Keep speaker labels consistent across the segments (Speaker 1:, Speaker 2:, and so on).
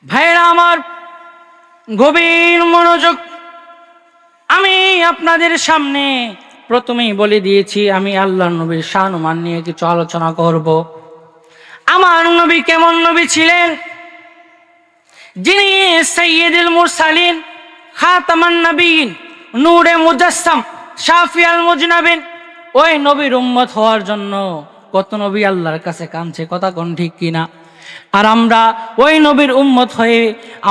Speaker 1: ভাইরা আমার, গভীর মনোযোগ। আমি আপনাদের সামনে প্রথমেই বলে দিয়েছি, আমি আল্লাহর নবীর শান-মান নিয়ে কিছু আলোচনা করব। আমার নবী কেমন নবী ছিলেন? যিনি সাইয়্যিদুল মুরসালিন, খাতামান নবীন, নূরে মুজাসসাম, শাফিয়াল মুজনাবিন, ওই নবীর উম্মত হওয়ার জন্য কত নবী আল্লাহর কাছে কাঁদছে, কথা কোন ঠিক কিনা? আর আমরা ওই নবীর উম্মত হয়ে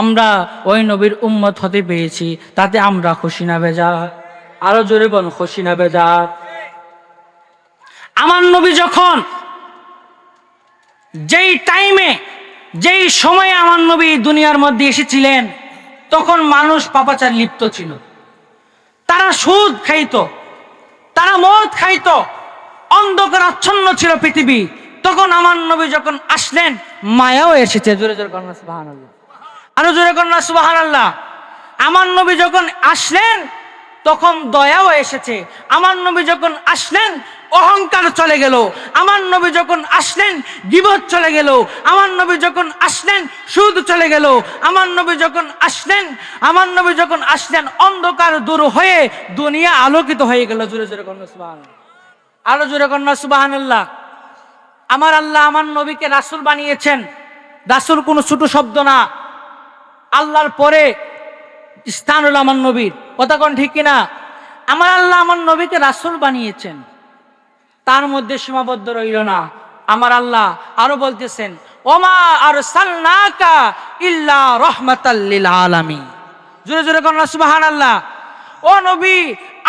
Speaker 1: আমরা ওই নবীর উম্মত হতে পেরেছি, তাতে আমরা খুশি না বেজার? আরো জোরে বল, খুশি না বেজার? আমার নবী যখন যেই টাইমে যেই সময়ে আমার নবী দুনিয়ার মধ্যে এসেছিলেন, তখন মানুষ পাপাচার লিপ্ত ছিল। তারা সুদ খাইতো, তারা মদ খাইতো, অন্ধকার আচ্ছন্ন ছিল পৃথিবী। তখন আমার নবী যখন আসলেন, মায়াও এসেছে। জোরে জোরে কন্যা সুবহানাল্লাহ, আরো জোরে কন্যা সুবহানাল্লাহ। আমার নবী যখন আসলেন তখন দয়াও এসেছে। আমার নবী যখন আসলেন অহংকার চলে গেল। আমার নবী যখন আসলেন গীবত চলে গেল। আমার নবী যখন আসলেন সুদ চলে গেল। আমার নবী যখন আসলেন অন্ধকার দূর হয়ে দুনিয়া আলোকিত হয়ে গেল। জোরে জোরে কন্যা সুবহানাল্লাহ, আরো জোরে কন্যা সুবহানাল্লাহ। আমার আল্লাহ আমার নবীকে রাসূল বানিয়েছেন। রাসূল কোনো ছোট শব্দ না, আল্লাহর পরে স্থান হলো আমার নবীর, কথা কোন ঠিক কিনা? আমার আল্লাহ আমার নবীকে রাসূল বানিয়েছেন, তার মধ্যে সীমাবদ্ধ রইল না। আমার আল্লাহ আরো বলতেছেন, ওমা আরসালনাকা ইল্লা রাহমাতাল লিল আলামিন। জোরে জোরে কন্যা সুবহানাল্লাহ। ও নবী,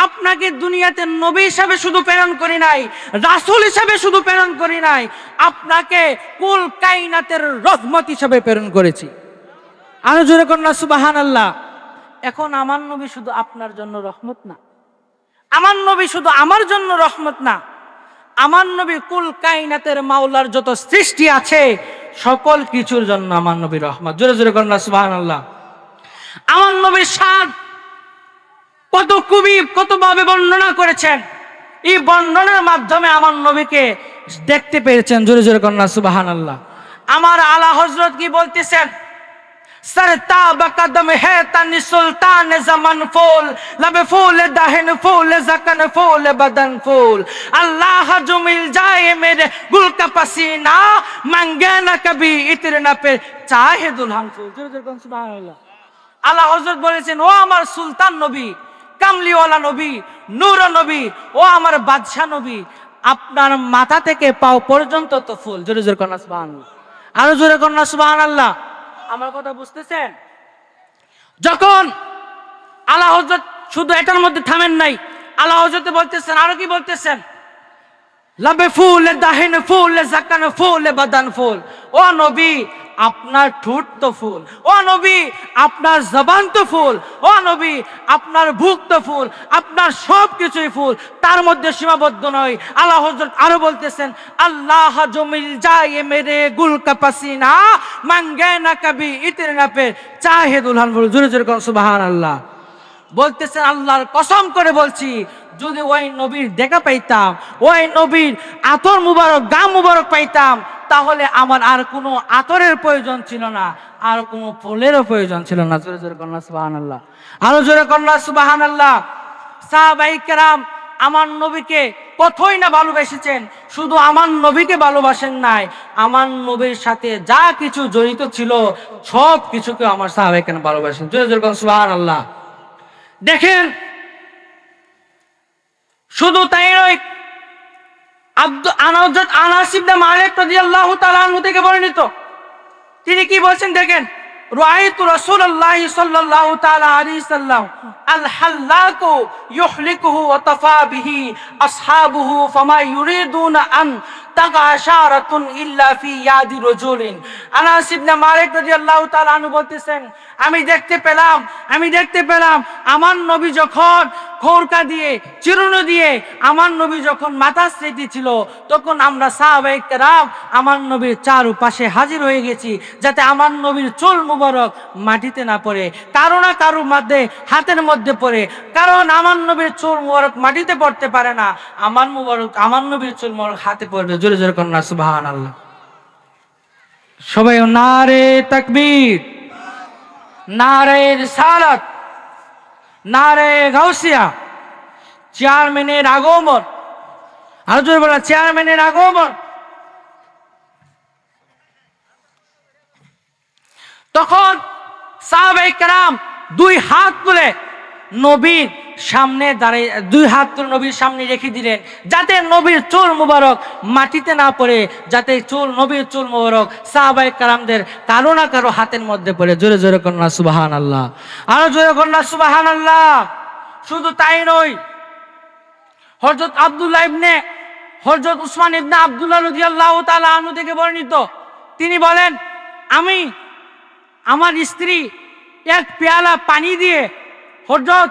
Speaker 1: আপনাকে দুনিয়াতে নবী হিসাবে শুধু প্রেরণ করি নাই, রাসূল হিসাবে শুধু প্রেরণ করি নাই, আপনাকে কুল কায়নাতের রহমত হিসাবে প্রেরণ করেছি। আরো জোরে কন্যা সুবহানাল্লাহ। এখন আমার নবী শুধু আপনার জন্য রহমত না, আমার নবী শুধু আমার জন্য রহমত না, আমার নবী কুল কায়নাতের মাওলার যত সৃষ্টি আছে সকল কিছুর জন্য আমার নবী রহমত। জোরে জোরে কন্যা সুবহানাল্লাহ। আমার নবীর শান কতভাবে বর্ণনা করেছেন, এই বর্ণনার মাধ্যমে আমার নবীকে দেখতে পেরেছেন। জোরে জোরে কন্যা সুবহানাল্লাহ। আমার আলা হযরত কি বলতেছেন, सरता बकदम है तन सुल्तान जमन फूल लबे फूल दहन फूल जकन फूल बदन फूल अल्लाह जो मिल जाए मेरे गुल का पसीना मांगे ना कभी इत्र ना पे चाहे दुल्हन फूल। सुबहानाल्लाह। আল্লাহ হযরত বলেছেন, ও আমার সুলতান নবী, কামলিওয়ালা নবী, নূর নবী, ও আমার বাদশা নবী, আপনার মাথা থেকে পাও পর্যন্ত তো ফুল। জোরে জোরে কন্যা সুবহানাল্লাহ, আরো জোরে কন্যা সুবহানাল্লাহ। আমার কথা বুঝতেছেন? যখন আল্লাহ হযরত শুধু এটার মধ্যে থামেন নাই, আল্লাহ হযরত বলতেছেন, আরো কি বলতেছেন, লাবে ফুল দাহিন ফুল জাকান ফুল বাদান ফুল। ও নবী, আপনার ঠোঁট তো ফুল, ও নবী আপনার জবান তো ফুল, ও নবী আপনার বুক তো ফুল, আপনার সব কিছুই ফুল, তার মধ্যে সীমাবদ্ধ নয়। আল্লাহ হযরত আরো বলতেছেন, আল্লাহ जो मिल जाए मेरे गुल का पसीना मांगे ना कभी इत्र ना पे चाहे दुल्हन फूल। জোরে জোরে কোন সুবহানাল্লাহ। বলতেছেন, আল্লাহর কসম করে বলছি, যদি ওই নবীর দেখা পাইতাম, ওই নবীর আতর মুবারক, গাম মুবারক পাইতাম, তাহলে আমার আর কোনো আতরের প্রয়োজন ছিল না, আর কোনো ফুলেরও প্রয়োজন ছিল না। জোরে জোরে কন্যা সুবহানাল্লাহ, আরো জোরে কন্যা সুবহানাল্লাহ। সাহাবায়ে কেরাম আমার নবীকে কতই না ভালোবেসেছেন, শুধু আমার নবীকে ভালোবাসেন নাই, আমার নবীর সাথে যা কিছু জড়িত ছিল সব কিছুকে আমার সাহাবায়ে কেরাম ভালোবাসেন। জোরে জোরে কন্যা সুবহানাল্লাহ। দেখেন, শুধু তাই নয়, আনাস ইবনে মালিক রাদিয়াল্লাহু তাআলা আনহু থেকে বর্ণিত, তিনি কি বলছেন দেখেন, রাআইতু রাসূলুল্লাহ সাল্লাল্লাহু তাআলা আলাইহি সাল্লাম আল হাল্লাকু ইউহলিকুহু ওয়া তাফা বিহি আসহাবুহু ফামা ইউরিদুনা আন তাগাশারাতুন ইল্লা ফি ইয়াদি রাজুলিন। আনাস ইবনে মালিক রাদিয়াল্লাহু তাআলা আনহু বলতেছেন, আমি দেখতে পেলাম আমার নবী যখন খোরকা দিয়ে, চিরুনি দিয়ে আমার নবী যখন মাথা সেটি ছিল, তখন আমরা সাহাবায়ে কেরাম আমার নবীর চারপাশে হাজির হয়ে গেছি, যাতে আমার নবীর চুল মুবারক মাটিতে না পড়ে, কারো না কারো মধ্যে হাতের মধ্যে পড়ে, কারণ আমার নবীর চুল মুবারক মাটিতে পড়তে পারে না, আমার নবীর চুল মুবারক হাতে পড়বে। জোরে জোরে কন্যা সুবহানাল্লাহ। সবাই নারে তাকবীর। নারে রিসালাত, নারে গাউসিয়া, চেয়ারম্যানের আগমন। আর জোরে বলা, চেয়ারম্যানের আগমন। তখন সাহাবায়ে কেরাম দুই হাত তুলে নবীর সামনে দাঁড়িয়ে, দুই হাত তুলে নবীর সামনে রেখে দিলেন, যাতে নবীর চুল মুবারক মাটিতে না পড়ে, যাতে নবীর চুল মুবারক সাহাবায়ে কেরামদের কারো না কারো হাতের মধ্যে পড়ে। জোরে জোরে কন্যা সুবহানাল্লাহ, আরো জোরে কন্যা সুবহানাল্লাহ। শুধু তাই নয়, হযরত উসমান ইবনে আব্দুল্লাহ রাদিয়াল্লাহু তাআলা আনহু থেকে বর্ণিত, তিনি বলেন, আমি আমার স্ত্রী এক পেয়ালা পানি দিয়ে হযরত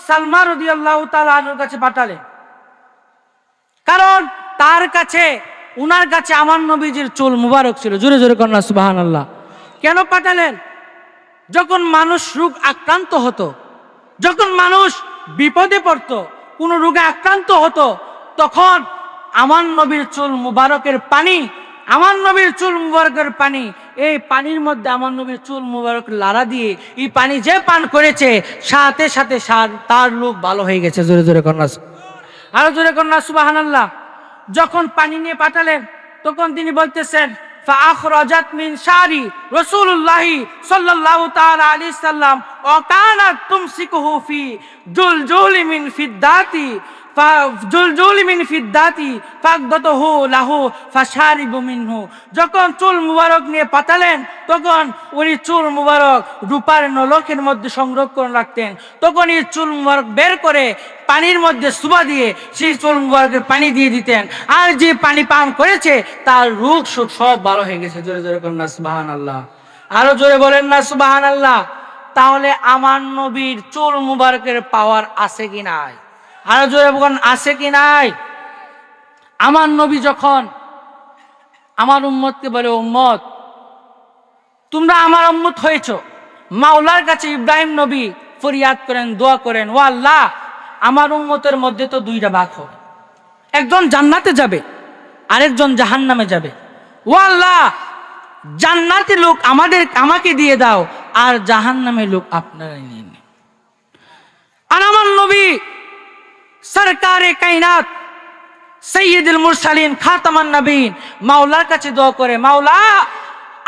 Speaker 1: সালমা রাদিয়াল্লাহু তাআলা আনহুর কাছে পাঠালেন, কারণ উনার কাছে আমার নবীজির চুল মুবারক ছিল। জোরে জোরে কন্যা সুবহানাল্লাহ। কেন পাঠালেন? যখন মানুষ রোগ আক্রান্ত হতো, যখন মানুষ বিপদে পড়তো, কোন রোগে আক্রান্ত হতো, তখন আমার নবীর চুল মুবারকের পানি, আমার নবীর চুল মুবারকের পানি, এই পানির মধ্যে আমার নবীর চুল মুবারক লাড়া দিয়ে এই পানি যে পান করেছে, সাথে সাথে তার রোগ ভালো হয়ে গেছে। জোরে জোরে কন্যা, আরো জোরে কন্যা সুবহানাল্লাহ। যখন পানি নিয়ে পাঠালেন, তখন তিনি বলতেছেন, فأخرجت من شعر رسول الله صلى الله تعالى عليه وسلم وكانت تمسكه في جلجول من فضة فجلجول من فضة فأقدته له فشارب منه। যখন চুল মুবারক নিয়ে পাঠালেন, তখন উনি চুল মুবারক রূপার নলকের মধ্যে সংরক্ষণ রাখতেন। তখন এই চুল মুবারক বের করে পানির মধ্যে সুবা দিয়ে সেই চুল মুবারকের পানি দিয়ে দিতেন, আর যে পানি পান করেছে তার রোগ সুখ সব ভালো হয়ে গেছে। জোরে জোরে করেন না সুবহানাল্লাহ, আরো জোরে বলেন না সুবহানাল্লাহ। তাহলে আমার নবীর চুল মুবারকের পাওয়ার আছে কি নাই? আরো জোরে বলেন, আছে কি নাই? আমার নবী যখন আমার উম্মতকে বলে, উম্মত তোমরা আমার উম্মত হয়েছো, মাওলার কাছে ইব্রাহিম নবী ফরিয়াদ করেন, দোয়া করেন, ও আল্লাহ আমার উম্মতের মধ্যে তো দুইটা ভাগ হবে, একজন জান্নাতে যাবে আরেকজন জাহান্নামে যাবে। ও আল্লাহ জান্নাতি লোক আমাকে দিয়ে দাও, আর জাহান্নামের লোক আপনারাই নিয়ে নিন। আর আমার নবী সরকারে কায়নাত সৈয়দুল মুরসালিন খাতামান নবীন মাওলার কাছে দোয়া করে, মাওলা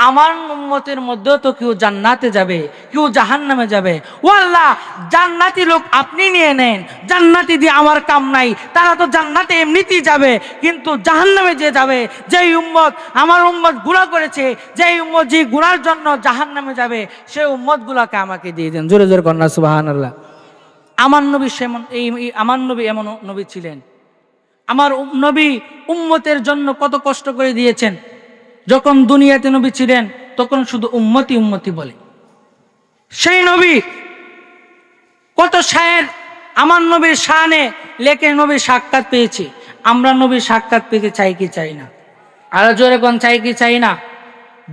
Speaker 1: আমার উম্মতের মধ্যে তো কেউ জান্নাতে যাবে, কেউ জাহান্নামে যাবে। ও আল্লাহ জান্নাতি লোক আপনি নিয়ে নেন, জান্নাতি দিয়ে আমার কাম নাই, তারা তো জান্নাতে এমনিতেই যাবে, কিন্তু জাহান্নামে যে যাবে, যেই উম্মত আমার উম্মত গুনাহ করেছে, যেই উম্মত যে গুনার জন্য জাহান্নামে যাবে, সেই উম্মত গুলাকে আমাকে দিয়ে দেন। জোরে জোরে কন্যা সুবহানাল্লাহ। আমার নবী আমার নবী এমন নবী ছিলেন, আমার নবী উম্মতের জন্য কত কষ্ট করে দিয়েছেন। যখন দুনিয়াতে নবী ছিলেন তখন শুধু উম্মতি উম্মতি বলে। সেই নবী কত শায়ের আমার নবীর শানে লেখে নবীর সাক্ষাৎ পেয়েছি। আমরা নবীর সাক্ষাৎ পেতে চাই কি চাই না? আর জোরে কোন চাই কি চাই না?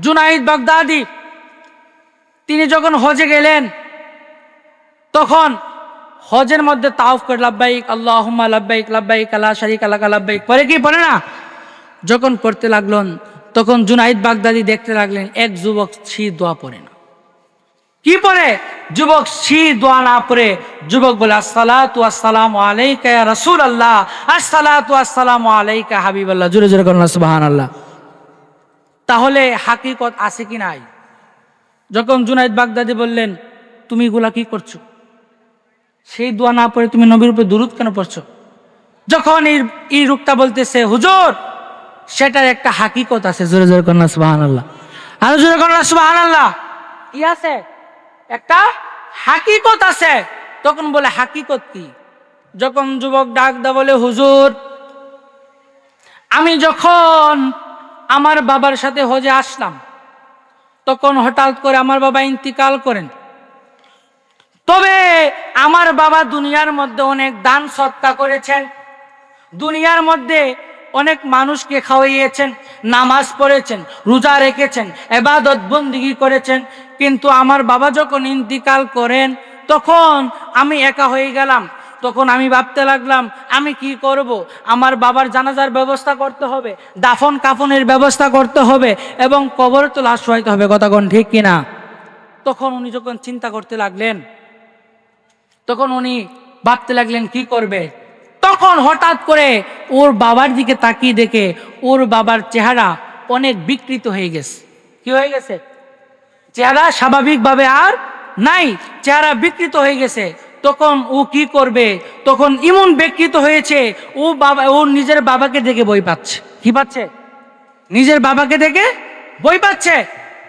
Speaker 1: জুনাইদ বাগদাদি তিনি যখন হজে গেলেন, তখন হজের মধ্যে তাওয়াফ করে লাব্বাইক আল্লাহুম্মা লাব্বাইক লাব্বাইক লা শারীকা লাকা লাব্বাইক পরে কি পড়ে না? যখন পড়তে লাগলেন, তখন জুনাইদ বাগদাদি দেখতে লাগলেন এক যুবক সি দোয়া পড়ে না। কি পড়ে? যুবক সি দোয়া না পড়ে যুবক বলে আসসালাতু আসসালামু আলাইকা ইয়া রাসূলুল্লাহ, আসসালাতু আসসালামু আলাইকা হাবিবাল্লাহ। জোরে জোরে করুন সুবহানাল্লাহ। তাহলে হাকিকত আছে কি নাই? যখন জুনাইদ বাগদাদি বললেন, তুমি এগুলা কি করছো? সেই দোয়া না পড়ে তুমি নবীর উপরে দুরূদ কেন পড়ছো? যখন এই রূপটা বলতেছে, হুজুর সেটার একটা হাকিকত আছে। জোরে জোরে করুন সুবহানাল্লাহ, আর জোরে করুন সুবহানাল্লাহ। কি আছে? একটা হাকিকত আছে। তখন বলে হাকিকত কি? যখন যুবক ডাক দা বলে, হুজুর আমি যখন আমার বাবার সাথে হজে আসলাম, তখন হঠাৎ করে আমার বাবা ইন্তিকাল করেন। তবে আমার বাবা দুনিয়ার মধ্যে অনেক দান সদকা করেছেন, দুনিয়ার মধ্যে অনেক মানুষকে খাওয়াইয়েছেন, নামাজ পড়েছেন, রোজা রেখেছেন, ইবাদত বন্দেগী করেছেন। কিন্তু আমার বাবা যখন ইন্তিকাল করেন, তখন আমি একা হয়ে গেলাম। তখন আমি ভাবতে লাগলাম, আমি কি করব? আমার বাবার জানাজার ব্যবস্থা করতে হবে, দাফন কাফনের ব্যবস্থা করতে হবে, এবং কবরে তো লাশ শোয়াইতে হবে। কথা কোন ঠিক কিনা? তখন উনি যখন চিন্তা করতে লাগলেন, তখন উনি ভাবতে লাগলেন কি করবে। তখন হঠাৎ করে ওর বাবার দিকে তাকিয়ে দেখে ওর বাবার চেহারা অনেক বিকৃত হয়ে গেছে। কি হয়ে গেছে? চেহারা স্বাভাবিকভাবে আর নাই, চেহারা বিকৃত হয়ে গেছে। তখন ও কি করবে? তখন এমন বিকৃত হয়েছে, ও নিজের বাবাকে দেখে ভয় পাচ্ছে। কি পাচ্ছে? নিজের বাবাকে দেখে ভয় পাচ্ছে।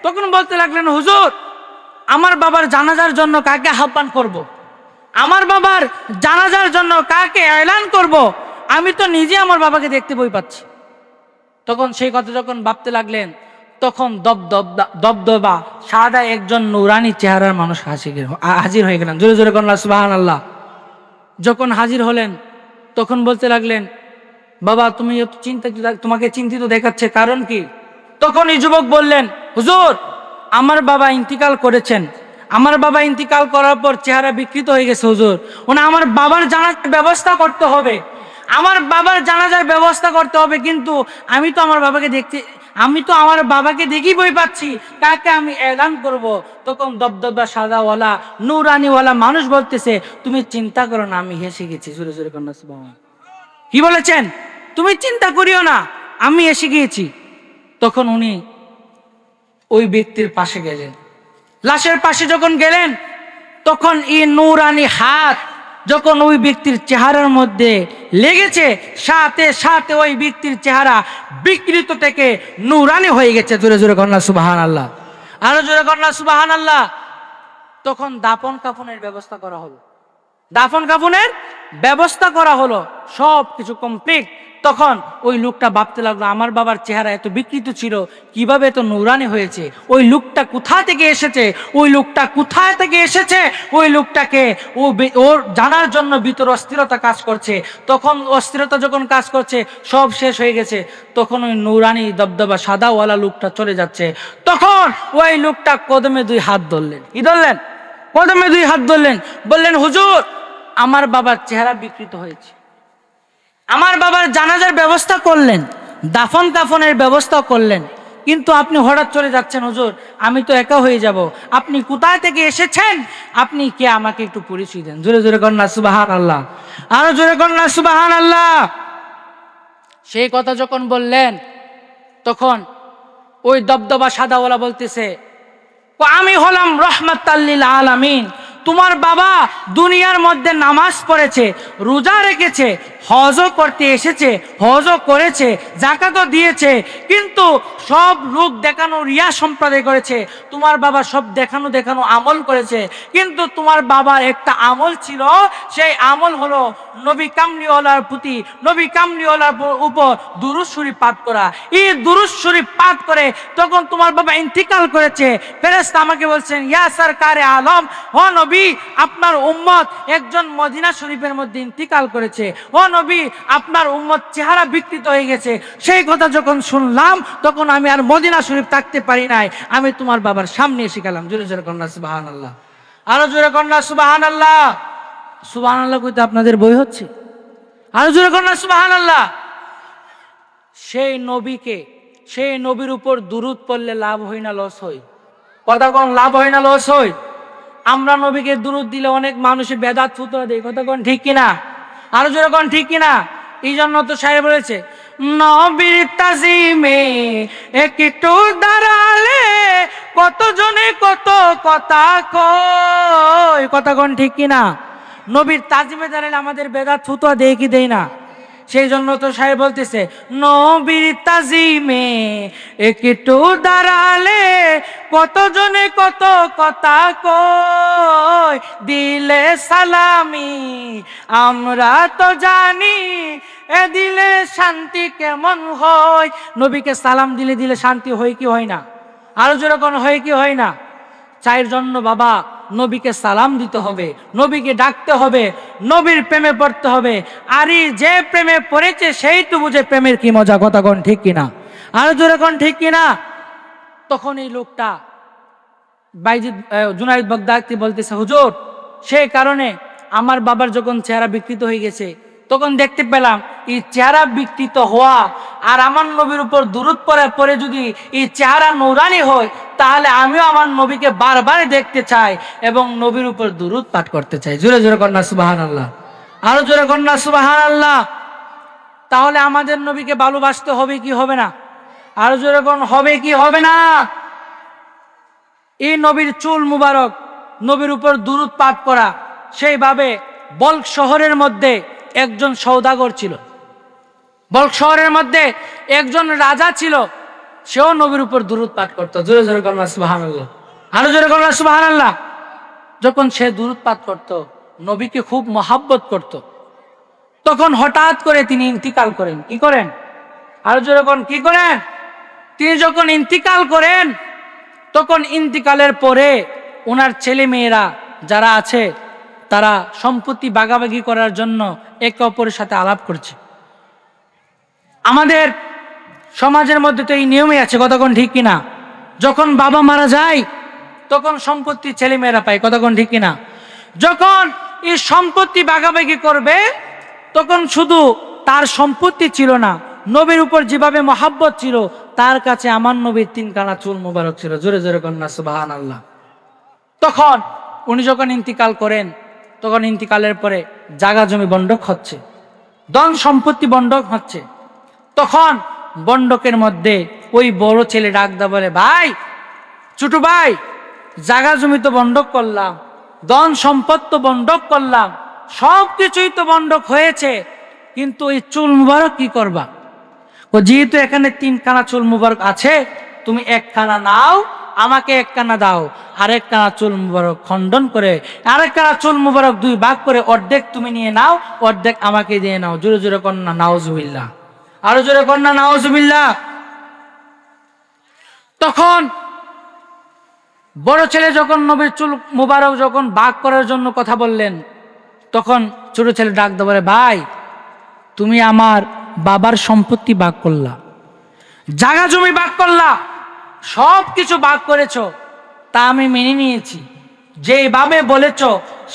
Speaker 1: তখন বলতে লাগলেন, হুজুর, আমার বাবার জানাজার জন্য কাকে আহ্বান করব? আমার বাবার জানাজার জন্য কাকে এলান করব? আমি তো নিজে আমার বাবাকে দেখতে ভয় পাচ্ছি। তখন সেই কথা যখন ভাবতে লাগলেন, তখন দবদবা সাদা একজন নুরানি চেহারার মানুষ হাজির হয়ে গেলেন। জোরে জোরে কন্যা সুবহানাল্লাহ। যখন হাজির হলেন তখন বলতে লাগলেন, বাবা তুমি এত তোমাকে চিন্তিত দেখাচ্ছে, কারণ কি? তখন এই যুবক বললেন, হুজুর, আমার বাবা ইন্তিকাল করেছেন। আমার বাবা ইন্তিকাল করার পর চেহারা বিকৃত হয়ে গেছে হুজুর। আমার বাবার জানাজার ব্যবস্থা করতে হবে, আমার বাবার জানাজার ব্যবস্থা করতে হবে, কিন্তু আমি তো আমার বাবাকে দেখি ভয় পাচ্ছি, কাকে আমি এলান করব? তখন দবদবা সাদাওয়ালা নুরানিওয়ালা মানুষ বলতেছে, তুমি চিন্তা করো না, আমি এসে গেছি। জোরে জোরে কন্যা সুবহানাল্লাহ। কি বলেছেন? তুমি চিন্তা করিও না, আমি এসে গিয়েছি। তখন উনি ওই ব্যক্তির পাশে গেলেন। লাশের পাশে যখন গেলেন, তখন এই নুরানি হাত যখন ওই ব্যক্তির চেহারার মধ্যে লেগেছে, সাথে সাথে ওই ব্যক্তির চেহারা বিকৃত থেকে নুরানি হয়ে গেছে। জোরে জোরে কন্যা সুবহানাল্লাহ। আরো জোরে কন্যা সুবহানাল্লাহ। তখন দাফন কাফনের ব্যবস্থা করা হলো। দাফন কাফনের ব্যবস্থা করা হলো, সব কিছু কমপ্লিট। তখন ওই লোকটা ভাবতে লাগলো, আমার বাবার চেহারা এত বিকৃত ছিল, কিভাবে এত নুরানি হয়েছে? ওই লোকটা কোথা থেকে এসেছে? ওই লোকটা কোথায় থেকে এসেছে? ওই লোকটাকে ওর জানার জন্য ভিতর অস্থিরতা কাজ করছে। তখন অস্থিরতা যখন কাজ করছে, সব শেষ হয়ে গেছে। তখন ওই নুরানি দবদবা সাদাওয়ালা লোকটা চলে যাচ্ছে। তখন ওই লোকটা কদমে 2 হাত ধরলেন। কি ধরলেন? কদমে 2 হাত ধরলেন। বললেন, হুজুর, আমার বাবার চেহারা বিকৃত হয়েছে, আমার বাবার জানাজার ব্যবস্থা করলেন, দাফন কাফনের ব্যবস্থা করলেন, কিন্তু আপনি হঠাৎ চলে যাচ্ছেন। হুজুর, আমি তো একা হয়ে যাব, আপনি কোথায় থেকে এসেছেন? আপনি কে? আমাকে একটু পরিচয় দেন। জোরে জোরে কন্যা সুবহানাল্লাহ। আরো জোরে কন্যা সুবহানাল্লাহ। সেই কথা যখন বললেন, তখন ওই দবদবা সাদাওয়ালা বলতেছে, আমি হলাম রাহমাতাল লিল আলামিন। তোমার বাবা দুনিয়ার মধ্যে নামাজ পড়েছে, রোজা রেখেছে, হজও করতে এসেছে, হজও করেছে, যাকাতও দিয়েছে, কিন্তু সব লোক দেখানো রিয়া সম্প্রদায় করেছে। তোমার বাবা সব দেখানো দেখানো আমল করেছে, কিন্তু তোমার বাবার একটা আমল ছিল, সেই আমল হলো নবী কামলিওয়ালার প্রতি, নবী কামলিওয়ালার উপর দুরূদ শরীফ পাঠ করা। এই দুরূদ শরীফ পাঠ করে তখন তোমার বাবা ইন্তিকাল করেছে। ফেরেশতা আমাকে বলছেন, ইয়া সরকারে আলম, ও নবী, আপনার উম্মত একজন মদিনা শরীফের মধ্যে ইন্তিকাল করেছে। ও নবী, আপনার উম্মত চেহারা বিকৃত হয়ে গেছে। সেই কথা যখন শুনলাম, তখন আমি আর মদিনা শরীফ থাকতে পারি নাই, আমি তোমার বাবার সামনে এসে গেলাম। জোরে জোরে কন্যা সুবহানাল্লাহ। আরো জোরে কন্যা সুবহানাল্লাহ। সুবহানাল্লাহ কইতে আপনাদের বই হচ্ছে? আরো জোরে কন্যা সুবহানাল্লাহ। সেই নবীকে, সেই নবীর উপর দুরূদ পড়লে লাভ হয় না লস হয়? কথা কোন লাভ হয় না লস হয়? আমরা নবীকে দুরূদ দিলে অনেক মানুষে বেদাত ফুতোয়া দেয়। কথা কোন ঠিক কিনা? আরো জোরে কোন ঠিক কিনা? এই জন্য তো সাহেব বলেছে, নবীর তাজিমে একটু দাঁড়ালে কত জনে কত কথা কয়। কথা কোন ঠিক কিনা? নবীর তাজিমে দাঁড়ালে আমাদের বেদাত ফুতোয়া দেয় কি দেয় না? সেই জন্য তো সাহেব বলতেছে, নবীর তাজিমে একটু দাঁড়ালে কত জনে কত কথা কয়, দিলে সালামি আমরা তো জানি, এ দিলে শান্তি কেমন হয়। নবীকে সালাম দিলে দিলে শান্তি হয় কি হয় না? আরো যেরকম হয় কি হয় না? চায়ের জন্য বাবা নবীকে সালাম দিতে হবে, নবীকে ডাকতে হবে, নবীর প্রেমে পড়তে হবে। আর যে প্রেমে পড়েছে সেই তো বুঝে প্রেমের কি মজা। কথা কোন ঠিক কিনা? আরো জোরে কোন ঠিক কিনা? তখন এই লোকটা বাইজিদ জুনাইদ বাগদাদি বলতেছে, হুজুর, সেই কারণে আমার বাবার যখন চেহারা বিকৃত হয়ে গেছে, তখন দেখতে পেলাম এই চেহারা বিকৃত হওয়া আর আমার নবীর উপর দুরূদ পরে যদি এই চেহারা নূরানি হয়, তাহলে আমিও আমার নবীকে বারবার দেখতে চাই এবং নবীর উপর দুরূদ পাঠ করতে চাই। জোরে জোরে কন্যা সুবহানাল্লাহ, আরো জোরে কন্যা সুবহানাল্লাহ। তাহলে আমাদের নবীকে ভালোবাসতে হবে কি হবে না? আরো জোরে কোন হবে কি হবে না? এই নবীর চুল মুবারক, নবীর উপর দুরূদ পাঠ করা। সেইভাবে বল্ক শহরের মধ্যে একজন সওদাগর ছিল, বল্ক শহরের মধ্যে একজন রাজা ছিল, সেও নবীর উপর দুরূদ পাঠ করত। জোরে জোরে কন্যা সুবহানাল্লাহ, আরো জোরে কন্যা সুবহানাল্লাহ। যখন সে দুরূদ পাঠ করত, নবীকে খুব মহাব্বত করত, তখন হঠাৎ করে তিনি ইন্তিকাল করেন। কি করেন? আরো জোরে কোন কি করেন? তিনি যখন ইন্তিকাল করেন, তখন ইন্তিকালের পরে ওনার ছেলে মেয়েরা যারা আছে তারা সম্পত্তি ভাগাভাগি করার জন্য একে অপরের সাথে আলাপ করছে। আমাদের সমাজের মধ্যে তো এই নিয়মই আছে, কতক্ষণ ঠিক কিনা? যখন বাবা মারা যায় তখন সম্পত্তি ছেলে মেয়েরা পায়, কতক্ষণ ঠিক কিনা? যখন এই সম্পত্তি ভাগাভাগি করবে, তখন শুধু তার সম্পত্তি ছিল না, নবীর উপর যেভাবে মহাব্বত ছিল, তার কাছে আমার নবীর 3 কানা চুল মুবারক ছিল। জোরে জোরে কন্যা সুবহানাল্লাহ। তখন উনি যখন ইন্তিকাল করেন, তখন ইন্তিকালের পরে জায়গা জমি বন্ডক হচ্ছে, ধন সম্পত্তি বন্ডক হচ্ছে। তখন বন্ডকের মধ্যে ওই বড় ছেলে ডাক দা বলে, ভাই, ছোট ভাই, জায়গা জমি তো বন্ডক করলাম, ধন সম্পদ তো বন্ডক করলাম, সব কিছুই তো বন্ডক হয়েছে, কিন্তু এই চুল মুবারক কি করবা? যেহেতু এখানে 3 কানা চুল মুবারক আছে, তুমি 1 কানা নাও, আমাকে 1 কানা দাও, আরেক কানা চুল মুবারক খণ্ডন করে, আরেক কানা চুল মুবারক 2 ভাগ করে অর্ধেক তুমি নিয়ে নাও, অর্ধেক আমাকে দিয়ে নাও। জোরে জোরে কন্যা নাউজুবিল্লাহ, আরো জোরে কন্যা নাউজুবিল্লাহ। তখন বড় ছেলে যখন নবীর চুল মুবারক যখন ভাগ করার জন্য কথা বললেন, তখন ছোট ছেলে ডাক দিয়ে বলে, ভাই, তুমি আমার বাবার সম্পত্তি ভাগ করলা, জায়গা জমি ভাগ করলা, সব কিছু ভাগ করেছো, তা আমি মেনে নিয়েছি, যেভাবে বলেছ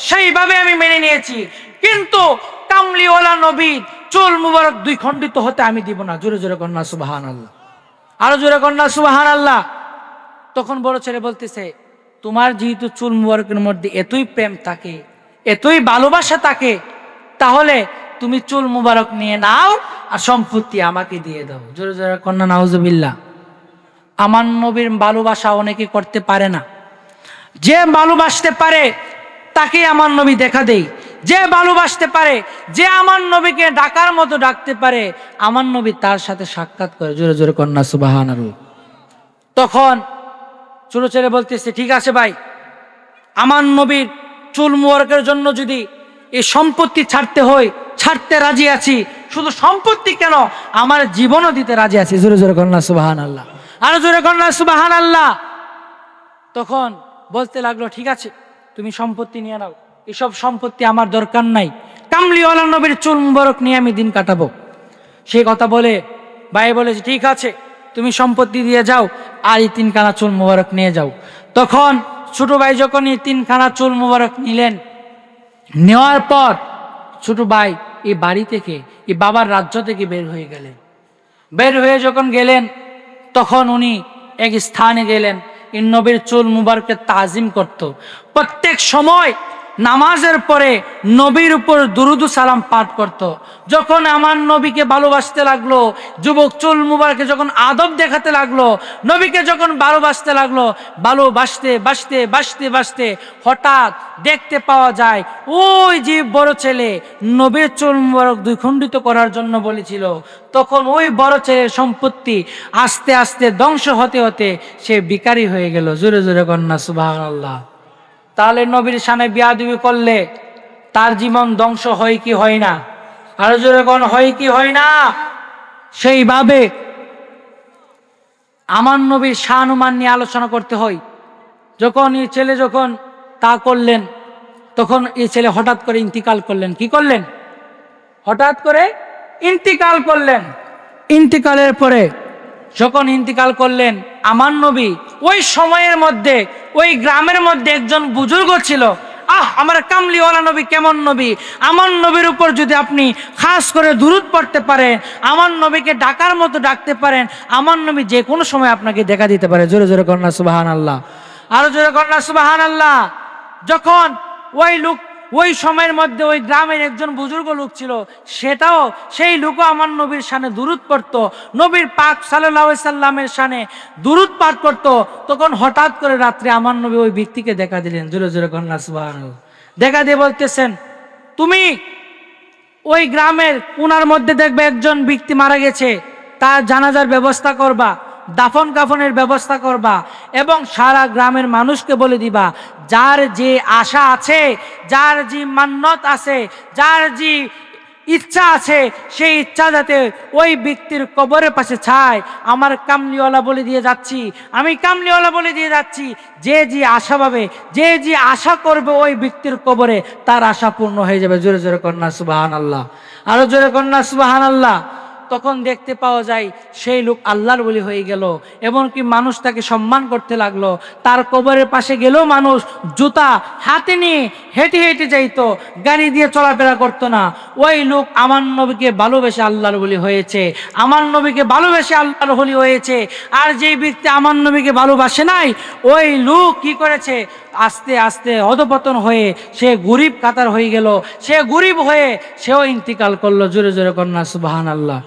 Speaker 1: সেইভাবে আমি মেনে নিয়েছি, কিন্তু কামলিওয়ালা নবী চুল মুবারক 2 খণ্ডিত হতে আমি দিব না। জোরে জোরে কন্যা সুবহানাল্লাহ, আরো জোরে কন্যা সুবহানাল্লাহ। তখন বড় ছেলে বলতেছে, তোমার যেহেতু চুল মুবারকের মধ্যে এতই প্রেম থাকে, এতই ভালোবাসা থাকে, তাহলে তুমি চুল মুবারক নিয়ে নাও আর সম্পত্তি আমাকে দিয়ে দাও। জোরে জোরে কন্যা নাউজুবিল্লাহ। আমার নবীর ভালোবাসা অনেকে করতে পারে না, যে ভালোবাসতে পারে তাকে আমার নবী দেখা দেয়, যে ভালোবাসতে পারে, যে আমার নবীকে ডাকার মতো ডাকতে পারে, আমার নবী তার সাথে সাক্ষাৎ করে। জোরে জোরে কন্যা সুবহানাল্লাহ। তখন ছোট ছেলে বলতেছে, ঠিক আছে ভাই, আমার নবীর চুল মুবারকের জন্য যদি এই সম্পত্তি ছাড়তে হয়, ছাড়তে রাজি আছি, শুধু সম্পত্তি কেন, আমার জীবনও দিতে রাজি আছি। জোরে জোরে কন্যা সুবহানাল্লাহ, আরো জোরে কন্যা সুবহানাল্লাহ। তখন বলতে লাগলো, ঠিক আছে, তুমি সম্পত্তি নিয়ে নাও, এসব সম্পত্তি আমার দরকার নাই, কামলিওয়ালা নবীর চুল মুবারক নিয়ে আমি দিন কাটাবো। সেই কথা বলে ভাই বলেছে, ঠিক আছে, তুমি সম্পত্তি দিয়ে যাও, আর এই 3 কানা চুল মুবারক নিয়ে যাও। তখন ছোট ভাই যখন এই 3 কানা চুল মুবারক নিলেন, নেওয়ার পর ছোট ভাই এই বাড়ি থেকে, এই বাবার রাজ্য থেকে বের হয়ে গেলেন। বের হয়ে যখন গেলেন, তখন উনি এক স্থানে গেলেন, এই নবীর চুল মুবারকের তাজিম করত। প্রত্যেক সময় নামাজের পরে নবীর উপর দুরুদ সালাম পাঠ করত। যখন আমার নবীকে ভালোবাসতে লাগলো, যুবক চুল মুবারকে যখন আদব দেখাতে লাগলো, নবীকে যখন ভালোবাসতে লাগলো, ভালোবাসতে বাসতে বাসতে বাসতে হঠাৎ দেখতে পাওয়া যায়, ওই যে বড় ছেলে নবীর চুল মুবারক 2 খণ্ডিত করার জন্য বলেছিল, তখন ওই বড় ছেলের সম্পত্তি আস্তে আস্তে ধ্বংস হতে হতে সে ভিখারি হয়ে গেল। জোরে জোরে কন্যা সুবহানাল্লাহ। তাহলে নবীর শানে বেয়াদবি করলে তার জীবন ধ্বংস হয় কি হয় না? আরো জোরে কোন হয় কি হয় না? সেইভাবে আমার নবীর শানুমান নিয়ে আলোচনা করতে হয়। যখন এই ছেলে যখন তা করলেন, তখন এই ছেলে হঠাৎ করে ইন্তিকাল করলেন। কি করলেন? হঠাৎ করে ইন্তিকাল করলেন। ইন্তিকালের পরে যখন ইন্তিকাল করলেন, আমার নবী ওই সময়ের মধ্যে ওই গ্রামের মধ্যে একজন বুজুর্গ ছিল, আমার কামলিওয়ালা নবী কেমন নবী, আমার নবীর উপর যদি আপনি খাস করে দুরূদ পড়তে পারেন, আমার নবীকে ডাকার মতো ডাকতে পারেন, আমার নবী যে কোনো সময় আপনাকে দেখা দিতে পারে। জোরে জোরে কন্যা সুবহানাল্লাহ, আরো জোরে কন্যা সুবহানাল্লাহ। যখন ওই লোক, ওই সময়ের মধ্যে ওই গ্রামের একজন বুজুর্গ লোক ছিল, সেই লোকও আমার নবীর শানে দুরূদ পড়তো, নবীর পাক সাল্লাল্লাহু আলাইহি সাল্লামের শানে দুরূদ পাঠ করতো। তখন হঠাৎ করে রাত্রে আমার নবী ওই ব্যক্তিকে দেখা দিলেন। জোরে জোরে কন্যা সুবহানাল্লাহ। দেখা দিয়ে বলতেছেন, তুমি ওই গ্রামের কোনার মধ্যে দেখবে একজন ব্যক্তি মারা গেছে, তার জানাজার ব্যবস্থা করবা, দাফন কাফনের ব্যবস্থা করবা, এবং সারা গ্রামের মানুষকে বলে দিবা, যার যে আশা আছে, যার যে মান্যত আছে, যার যে ইচ্ছা আছে, সেই ইচ্ছা যাতে ওই ব্যক্তির কবরের পাশে ছায়। আমার কামলিওয়ালা বলে দিয়ে যাচ্ছি, আমি কামলিওয়ালা বলে দিয়ে যাচ্ছি, যে যে আশা পাবে, যে যে আশা করবে ওই ব্যক্তির কবরে, তার আশা পূর্ণ হয়ে যাবে। জোরে জোরে কন্যা সুবহানাল্লাহ, আরো জোরে কন্যা সুবহানাল্লাহ। তখন দেখতে পাওয়া যায় সেই লোক আল্লাহর ওলি হয়ে গেল, এমনকি মানুষ তাকে সম্মান করতে লাগলো। তার কবরের পাশে গেলেও মানুষ জুতা হাতে নিয়ে হেঁটে হেঁটে যাইতো, গাড়ি দিয়ে চলাফেরা করতো না। ওই লোক আমার নবীকে ভালোবেসে আল্লাহর ওলি হয়েছে, আমার নবীকে ভালোবেসে আল্লাহর ওলি হয়েছে। আর যেই ব্যক্তি আমার নবীকে ভালোবাসে নাই, ওই লোক কি করেছে, আস্তে আস্তে অধপতন হয়ে সে গরিব কাতার হয়ে গেল, সে গরিব হয়ে সেও ইন্তিকাল করলো। জোরে জোরে কন্যা সুবহানাল্লাহ।